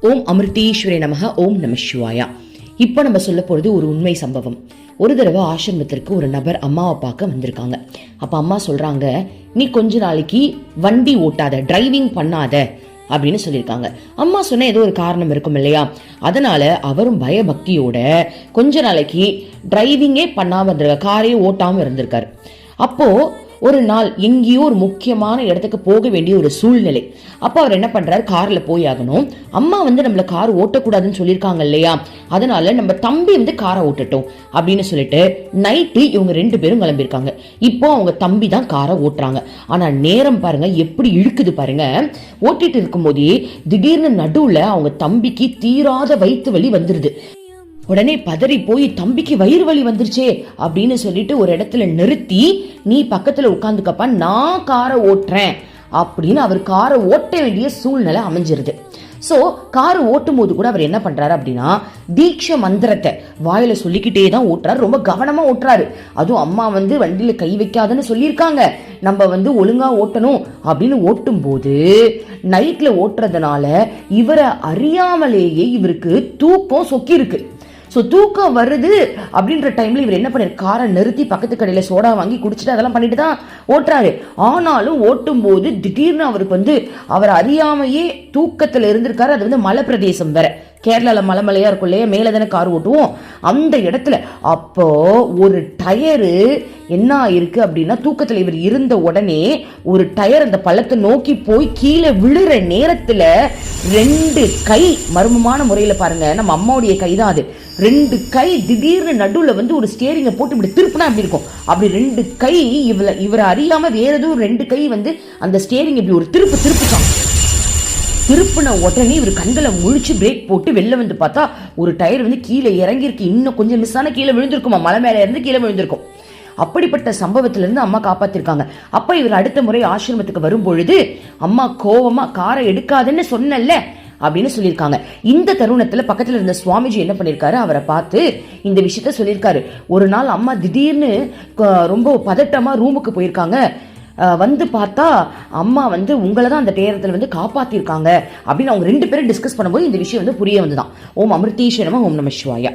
ஓம் அமிர்தீஸ்வரே நமக. ஓம் நம சிவாயா. இப்போ நம்ம சொல்ல போகிறது ஒரு உண்மை சம்பவம். ஒரு தடவை ஆசிரமத்திற்கு ஒரு நபர் அம்மாவை பார்க்க வந்திருக்காங்க. அப்போ அம்மா சொல்கிறாங்க, நீ கொஞ்ச நாளைக்கு வண்டி ஓட்டாத, டிரைவிங் பண்ணாத அப்படின்னு சொல்லியிருக்காங்க. அம்மா சொன்ன ஏதோ ஒரு காரணம் இருக்கும் இல்லையா, அதனால அவரும் பயபக்தியோட கொஞ்ச நாளைக்கு டிரைவிங்கே பண்ணாமல் இருந்திருக்காரு, காரையே ஓட்டாமல் இருந்திருக்காரு. அப்போ ஒரு நாள் எங்கேயோ ஒரு முக்கியமான இடத்துக்கு போக வேண்டிய ஒரு சூழ்நிலை. அப்போ அவர் என்ன பண்றாரு, கார்ல போய் ஆகணும். அம்மா நம்மள கார் ஓட்டக்கூடாதுன்னு சொல்லியிருக்காங்க இல்லையா, அதனால நம்ம தம்பி காரை ஓட்டட்டும் அப்படின்னு சொல்லிட்டு நைட்டு இவங்க 2 பேரும் கிளம்பியிருக்காங்க. இப்போ அவங்க தம்பி தான் காரை ஓட்டுறாங்க. ஆனா நேரம் பாருங்க எப்படி இழுக்குது பாருங்க. ஓட்டிட்டு இருக்கும் போதே திடீர்னு நடுவுல அவங்க தம்பிக்கு தீராத வயிற்று வலி வந்துருது. உடனே பதறி போய் தம்பிக்கு வயிறு வலி வந்துருச்சே அப்படின்னு சொல்லிட்டு ஒரு இடத்துல நிறுத்தி, நீ பக்கத்துல உட்காந்துக்கப்பா, நான் காரை ஓட்டுறேன் அப்படின்னு அவர் காரை ஓட்ட வேண்டிய சூழ்நிலை அமைஞ்சிருது. சோ கார் ஓட்டும் போது கூட அவர் என்ன பண்றாரு அப்படின்னா, தீட்சை மந்திரத்தை வாயில சொல்லிக்கிட்டே தான் ஓட்டுறாரு. ரொம்ப கவனமா ஓட்டுறாரு. அதுவும் அம்மா வண்டியில கை வைக்காதுன்னு சொல்லியிருக்காங்க, நம்ம ஒழுங்கா ஓட்டணும் அப்படின்னு ஓட்டும் போது நைட்ல ஓட்டுறதுனால இவரை அறியாமலேயே இவருக்கு தூக்கம் சொக்கி இருக்கு. தூக்கம் வருது அப்படின்ற டைம்ல இவர் என்ன பண்ணாரு, காரை நிறுத்தி பக்கத்து கடையில சோடா வாங்கி குடிச்சிட்டு அதெல்லாம் பண்ணிட்டு தான் ஓட்டுறாரு. ஆனாலும் ஓட்டும் போது திடீர்னு அவருக்கு அவர் அறியாமையே தூக்கத்துல இருந்திருக்காரு. அது மலை பிரதேசம் வேற, கேரளால மலைமலையா இருக்கும் இல்லையா, மேல தானே கார் ஓட்டுவோம், அந்த இடத்துல அப்போ ஒரு டயரு என்ன இருக்கு அப்படின்னா, தூக்கத்துல இவர் இருந்த உடனே ஒரு டயர் அந்த பள்ளத்தை நோக்கி போய் கீழே விழுற நேரத்துல 2 கை மர்மமான முறையில பாருங்க, நம்ம அம்மாவுடைய கை தான் அது, 2 கை திடீர்னு நடுவுல ஒரு ஸ்டியரிங்கை போட்டு இப்படி திருப்பினா அப்படி இருக்கும். அப்படி 2 கை இவரை அறியாம வேற எதுவும் 2 கை அந்த ஸ்டியரிங் இப்படி ஒரு திருப்புச்சான். திருப்பின உடனே இவர் கண்களை முழிச்சு பிரேக் போட்டு வெளில பார்த்தா ஒரு டயர் கீழே இறங்கியிருக்கு. இன்னும் கொஞ்சம் மிஸ் ஆன கீழே விழுந்திருக்குமா, மலை மேல இருந்து கீழே விழுந்திருக்கும். அப்படிப்பட்ட சம்பவத்திலிருந்து அம்மா காப்பாத்திருக்காங்க. அப்ப இவர் அடுத்த முறை ஆசிரமத்துக்கு வரும் பொழுது, அம்மா கோவமா காரை எடுக்காதுன்னு சொன்னல அப்படின்னு சொல்லியிருக்காங்க. இந்த தருணத்துல பக்கத்துல இருந்த சுவாமிஜி என்ன பண்ணிருக்காரு, அவரை பார்த்து இந்த விஷயத்த சொல்லியிருக்காரு. ஒரு நாள் அம்மா திடீர்னு ரொம்ப பதட்டமா ரூமுக்கு போயிருக்காங்க. பார்த்தா அம்மா உங்களை தான் அந்த நேரத்தில் காப்பாத்திருக்காங்க அப்படின்னு அவங்க 2 பேரும் டிஸ்கஸ் பண்ணும்போது இந்த விஷயம் புரிய வந்துதான். ஓம் அமிர்தீஸ்வரமா. ஓம் நம சிவாயா.